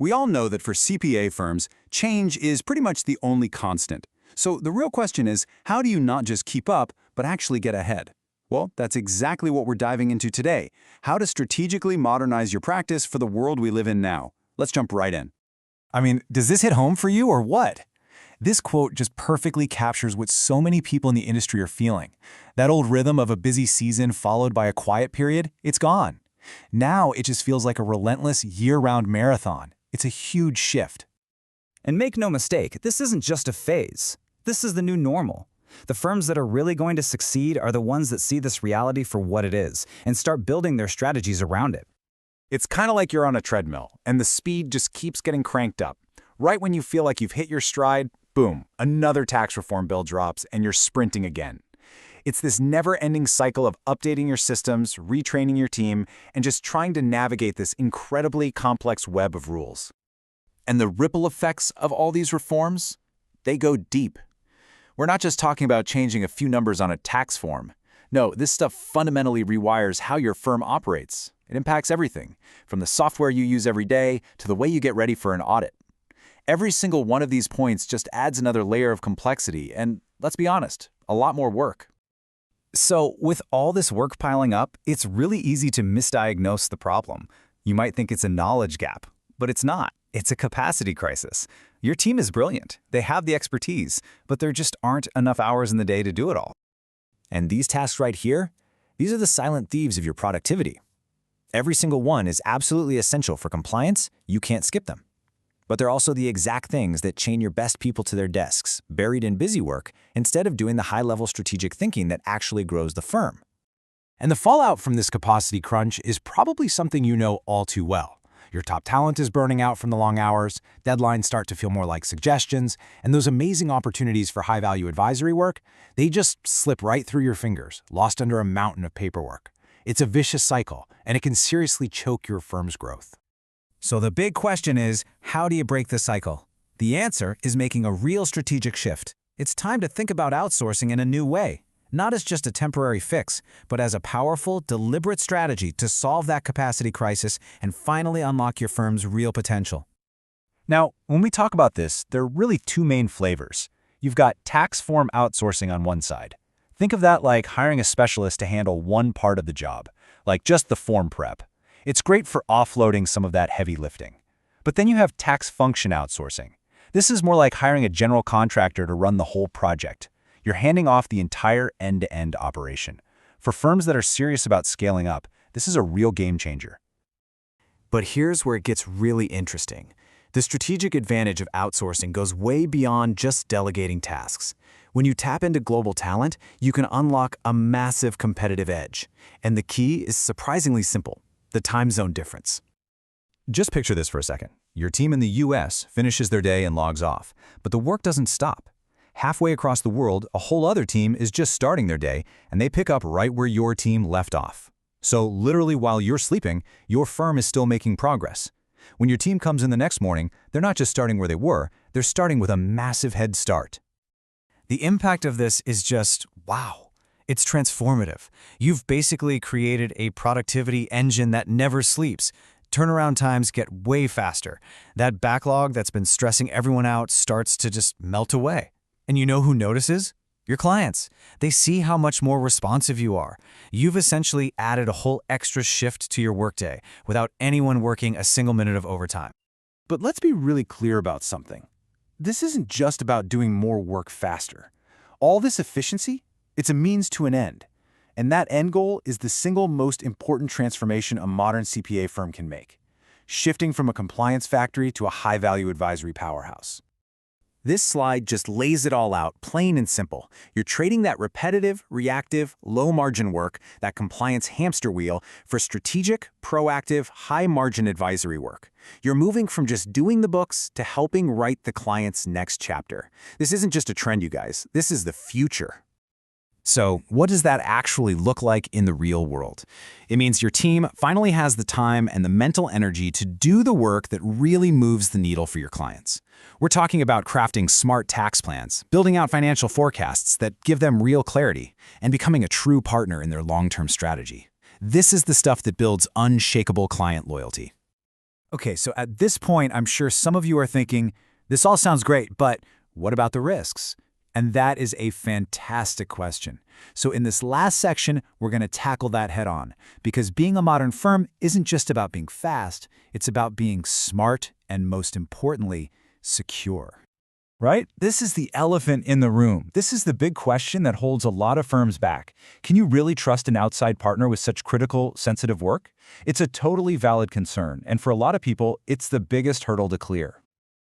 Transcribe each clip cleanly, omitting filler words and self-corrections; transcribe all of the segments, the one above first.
We all know that for CPA firms, change is pretty much the only constant. So the real question is, how do you not just keep up, but actually get ahead? Well, that's exactly what we're diving into today, how to strategically modernize your practice for the world we live in now. Let's jump right in. I mean, does this hit home for you or what? This quote just perfectly captures what so many people in the industry are feeling. That old rhythm of a busy season followed by a quiet period, it's gone. Now it just feels like a relentless year-round marathon. It's a huge shift. And make no mistake, this isn't just a phase. This is the new normal. The firms that are really going to succeed are the ones that see this reality for what it is and start building their strategies around it. It's kind of like you're on a treadmill, and the speed just keeps getting cranked up. Right when you feel like you've hit your stride, boom, another tax reform bill drops, and you're sprinting again. It's this never-ending cycle of updating your systems, retraining your team, and just trying to navigate this incredibly complex web of rules. And the ripple effects of all these reforms? They go deep. We're not just talking about changing a few numbers on a tax form. No, this stuff fundamentally rewires how your firm operates. It impacts everything, from the software you use every day to the way you get ready for an audit. Every single one of these points just adds another layer of complexity and, let's be honest, a lot more work. So, with all this work piling up, it's really easy to misdiagnose the problem. You might think it's a knowledge gap, but it's not. It's a capacity crisis. Your team is brilliant. They have the expertise, but there just aren't enough hours in the day to do it all. And these tasks right here, these are the silent thieves of your productivity. Every single one is absolutely essential for compliance. You can't skip them. But they're also the exact things that chain your best people to their desks, buried in busy work, instead of doing the high-level strategic thinking that actually grows the firm. And the fallout from this capacity crunch is probably something you know all too well. Your top talent is burning out from the long hours, deadlines start to feel more like suggestions, and those amazing opportunities for high-value advisory work, they just slip right through your fingers, lost under a mountain of paperwork. It's a vicious cycle, and it can seriously choke your firm's growth. So the big question is, how do you break the cycle? The answer is making a real strategic shift. It's time to think about outsourcing in a new way, not as just a temporary fix, but as a powerful, deliberate strategy to solve that capacity crisis and finally unlock your firm's real potential. Now, when we talk about this, there are really two main flavors. You've got tax form outsourcing on one side. Think of that like hiring a specialist to handle one part of the job, like just the form prep. It's great for offloading some of that heavy lifting. But then you have tax function outsourcing. This is more like hiring a general contractor to run the whole project. You're handing off the entire end-to-end operation. For firms that are serious about scaling up, this is a real game changer. But here's where it gets really interesting. The strategic advantage of outsourcing goes way beyond just delegating tasks. When you tap into global talent, you can unlock a massive competitive edge. And the key is surprisingly simple: the time zone difference. Just picture this for a second. Your team in the US finishes their day and logs off, but the work doesn't stop. Halfway across the world, a whole other team is just starting their day, and they pick up right where your team left off. So literally while you're sleeping, your firm is still making progress. When your team comes in the next morning, they're not just starting where they were, they're starting with a massive head start. The impact of this is just, wow. It's transformative. You've basically created a productivity engine that never sleeps. Turnaround times get way faster. That backlog that's been stressing everyone out starts to just melt away. And you know who notices? Your clients. They see how much more responsive you are. You've essentially added a whole extra shift to your workday without anyone working a single minute of overtime. But let's be really clear about something. This isn't just about doing more work faster. All this efficiency, it's a means to an end. And that end goal is the single most important transformation a modern CPA firm can make: shifting from a compliance factory to a high-value advisory powerhouse. This slide just lays it all out, plain and simple. You're trading that repetitive, reactive, low-margin work, that compliance hamster wheel, for strategic, proactive, high-margin advisory work. You're moving from just doing the books to helping write the client's next chapter. This isn't just a trend, you guys. This is the future. So, what does that actually look like in the real world? It means your team finally has the time and the mental energy to do the work that really moves the needle for your clients. We're talking about crafting smart tax plans, building out financial forecasts that give them real clarity, and becoming a true partner in their long-term strategy. This is the stuff that builds unshakable client loyalty. Okay, so at this point, I'm sure some of you are thinking, this all sounds great, but what about the risks? And that is a fantastic question. So in this last section, we're going to tackle that head on, because being a modern firm isn't just about being fast, it's about being smart and, most importantly, secure. Right? This is the elephant in the room. This is the big question that holds a lot of firms back. Can you really trust an outside partner with such critical, sensitive work? It's a totally valid concern, and for a lot of people, it's the biggest hurdle to clear.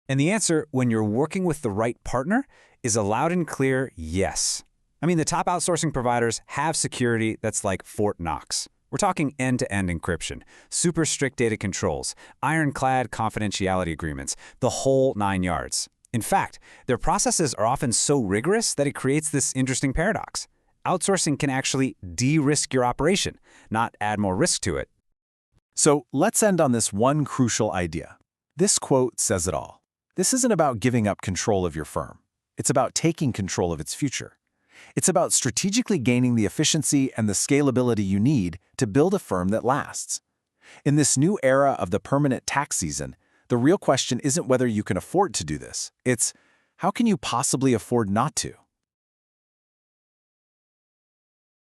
And the answer, when you're working with the right partner, is a loud and clear yes. I mean, the top outsourcing providers have security that's like Fort Knox. We're talking end-to-end encryption, super strict data controls, ironclad confidentiality agreements, the whole 9 yards. In fact, their processes are often so rigorous that it creates this interesting paradox. Outsourcing can actually de-risk your operation, not add more risk to it. So let's end on this one crucial idea. This quote says it all. This isn't about giving up control of your firm. It's about taking control of its future. It's about strategically gaining the efficiency and the scalability you need to build a firm that lasts. In this new era of the permanent tax season, the real question isn't whether you can afford to do this. It's, how can you possibly afford not to?